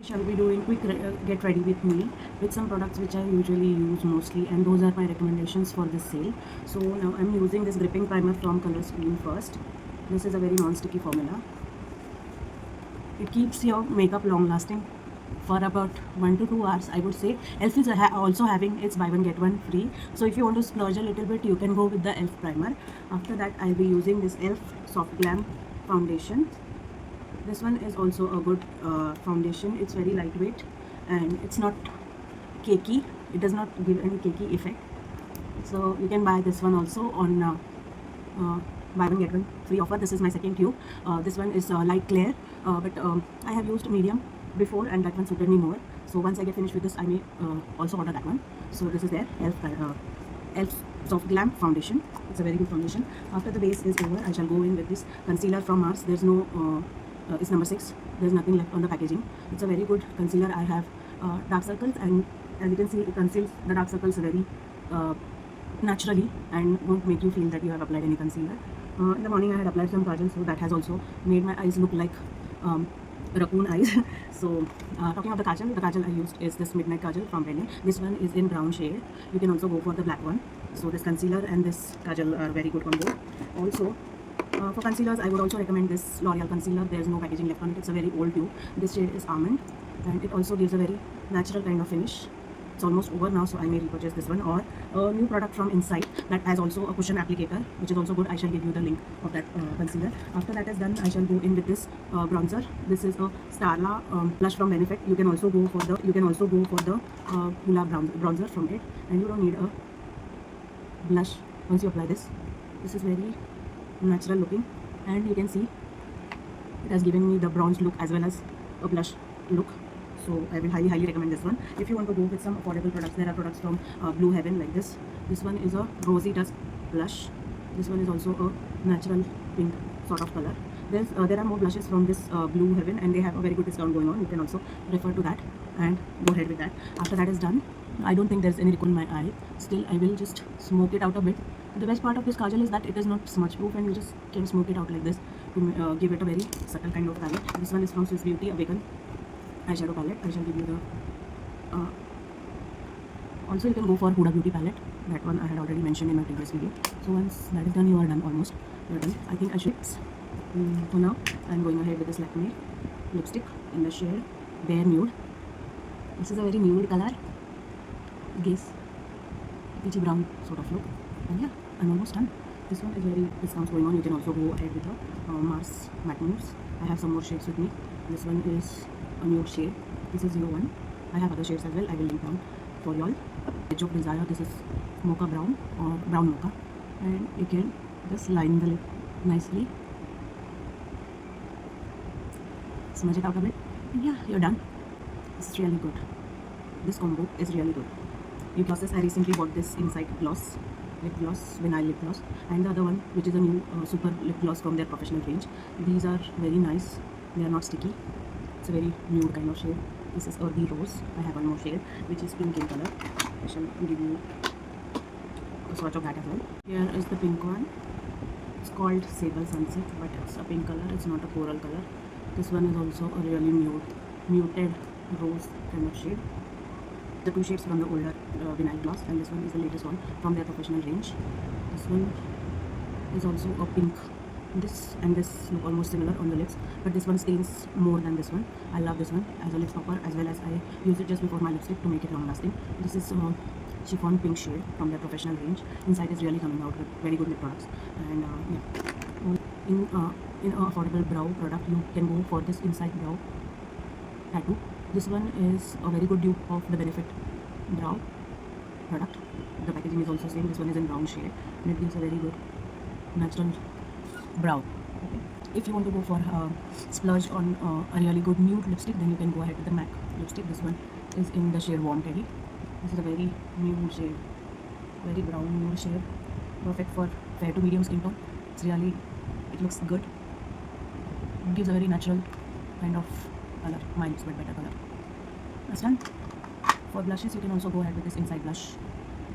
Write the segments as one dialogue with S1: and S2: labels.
S1: shall be doing quick get ready with me with some products which I usually use mostly, and those are my recommendations for this sale. So now I'm using this gripping primer from Color Screen first. This is a very non-sticky formula. It keeps your makeup long lasting for about 1 to 2 hours, I would say. Elf is also having its buy one get one free, so if you want to splurge a little bit, you can go with the Elf primer. After that, I'll be using this Elf Soft Glam foundation. This one is also a good foundation. It's very lightweight and it's not cakey. It does not give any cakey effect. So you can buy this one also on buy one get one free offer. This is my second tube. This one is light clear, but I have used medium before and that one suited me more. So once I get finished with this, I may also order that one. So this is their Elf Soft Glam foundation. It's a very good foundation. After the base is over, I shall go in with this concealer from Mars. There's no it's number 6. There's nothing left on the packaging. It's a very good concealer. I have dark circles, and as you can see, it conceals the dark circles very naturally and won't make you feel that you have applied any concealer. In the morning I had applied some kajal, so that has also made my eyes look like raccoon eyes. So talking about the kajal I used is this Midnight Kajal from Benny. This one is in brown shade. You can also go for the black one. So this concealer and this kajal are very good combo. Also for concealers, I would also recommend this L'Oreal concealer. There's no packaging left on it. It's a very old tube. This shade is Almond, and it also gives a very natural kind of finish. It's almost over now, so I may repurchase this one, or a new product from Insight that has also a cushion applicator, which is also good. I shall give you the link of that concealer. After that is done, I shall go in with this bronzer. This is a Starla blush from Benefit. You can also go for the Hoola bronzer from it, and you don't need a blush once you apply this. This is very natural looking, and you can see it has given me the bronze look as well as a blush look. So I will highly recommend this one. If you want to go with some affordable products, there are products from Blue Heaven like this. This one is a rosy dusk blush. This one is also a natural pink sort of color. There are more blushes from this Blue Heaven, and they have a very good discount going on. You can also refer to that and go ahead with that. After that is done, I don't think there's any wrinkle in my eye. Still, I will just smoke it out a bit. The best part of this kajal is that it is not smudge proof, and you just can smoke it out like this to give it a very subtle kind of palette. This one is from Swiss Beauty Awaken eyeshadow palette. I shall give you the also you can go for Huda Beauty palette. That one I had already mentioned in my previous video. So once that is done, you are done almost. You are done. I think I should. For now, I am going ahead with this Lakme lipstick in the shade Bare Nude. This is a very nude color. It gives peachy brown sort of look. And yeah, I'm almost done. This one is very discounts going on. You can also go ahead with the Mars Matte Nudes. I have some more shades with me. This one is a nude shade. This is 01. I have other shades as well. I will link down for y'all. Edge of Desire. This is mocha brown or brown mocha, and you can just line the lip nicely. Smudge it out a bit. And yeah, you're done. This is really good. This combo is really good. Lip glosses. I recently bought this Insight gloss, lip gloss, vinyl lip gloss, and the other one, which is a new super lip gloss from their professional range. These are very nice. They are not sticky. It's a very nude kind of shade. This is Earthy Rose. I have one more shade, which is pink in color. I shall give you a swatch of that as well. Here is the pink one. It's called Sable Sunset, but it's a pink color. It's not a coral color. This one is also a really muted rose kind of shade. The two shades from the older vinyl gloss, and this one is the latest one from their professional range. This one is also a pink. This and this look almost similar on the lips, but this one stains more than this one. I love this one as a lip topper, as well as I use it just before my lipstick to make it long lasting. This is chiffon pink shade from their professional range. Insight is really coming out with very good lip products, and yeah, in a affordable brow product, you can go for this Insight brow tattoo. This one is a very good dupe of the Benefit brow product. The packaging is also same. This one is in brown shade, and it gives a very good natural brow. Okay. If you want to go for splurge on a really good nude lipstick, then you can go ahead with the MAC lipstick. This one is in the shade Warm Teddy. This is a very nude shade, very brown nude shade, perfect for fair to medium skin tone. It looks good. It gives a very natural kind of color, mild but better color. That's done. For blushes, you can also go ahead with this Insight blush,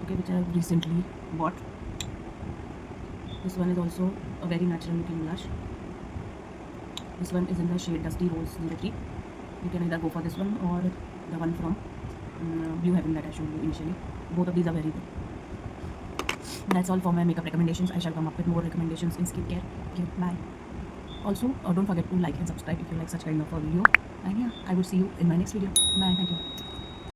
S1: okay, which I have recently bought. This one is also a very natural looking blush. This one is in the shade Dusty Rose 03. You can either go for this one or the one from Blue Heaven that I showed you initially. Both of these are very good. That's all for my makeup recommendations. I shall come up with more recommendations in skincare. Okay, bye. Also, don't forget to like and subscribe if you like such kind of a video. And yeah, I will see you in my next video. Bye. Thank you.